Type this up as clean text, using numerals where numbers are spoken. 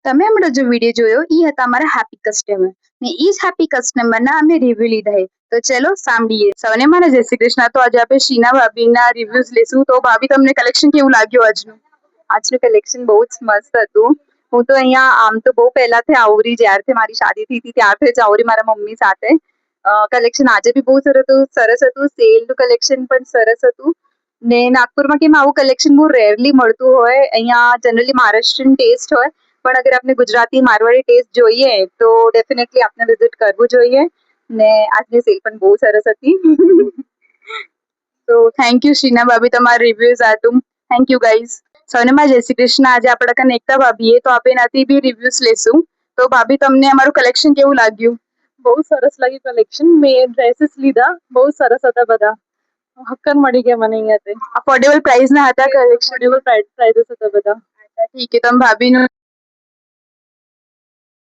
તમે હમણાં જો વિડીયો જોયો ઈ હતા અમારા હેપી કસ્ટમર ને ઈ જ હેપી કસ્ટમરના અમે રિવ્યુ લીધા હે તો ચલો સાંભળીએ સૌને મારા જય શ્રી કૃષ્ણ તો આજે આપણે શીના ભાભીના રિવ્યુઝ લેશું તો ભાભી તમને કલેક્શન કેવું લાગ્યું આજનું કલેક્શન બહુ જ મસ્ત હતું હું તો અહીંયા આમ તો બહુ પહેલાથી આવરી જ્યારથી મારી શાદી થઈ હતી ત્યારથી જ આવરી મારા મમ્મી સાથે કલેક્શન આજે બી બહુ સરસ હતું સેલનું કલેક્શન પણ સરસ હતું ને નાગપુરમાં કેમ આવું કલેક્શન બહુ રેરલી મળતું હોય અહીંયા જનરલી મહારાષ્ટ્રીયન ટેસ્ટ હોય પણ અગર આપણે ગુજરાતી મારવાડી ટેસ્ટ જોઈએ તો ડેફિનેટલી આપણે વિઝિટ કરવું જોઈએ ને આજની સેલ પણ બહુ સરસ હતી તો થેન્ક યુ શીના ભાભી તમારા રિવ્યુઝ આટું થેન્ક યુ ગાઈઝ સૌને માં જય શ્રી કૃષ્ણ આજે આપણા કને એકતા ભાભીએ તો આપણે એનાથી બી રિવ્યુઝ લેશું તો ભાભી તમને અમારું કલેક્શન કેવું લાગ્યું બહુ સરસ લાગ્યું કલેક્શન મેં ડ્રેસીસ લીધા બહુ સરસ હતા બધા હક્કન મળી ગયા મને અહીંયાથી અફોર્ડેબલ પ્રાઇસ ના હતા કલેક્શન અફોર્ડેબલ પ્રાઇસીસ હતા બધા ઠીક છે તમે ભાભીનું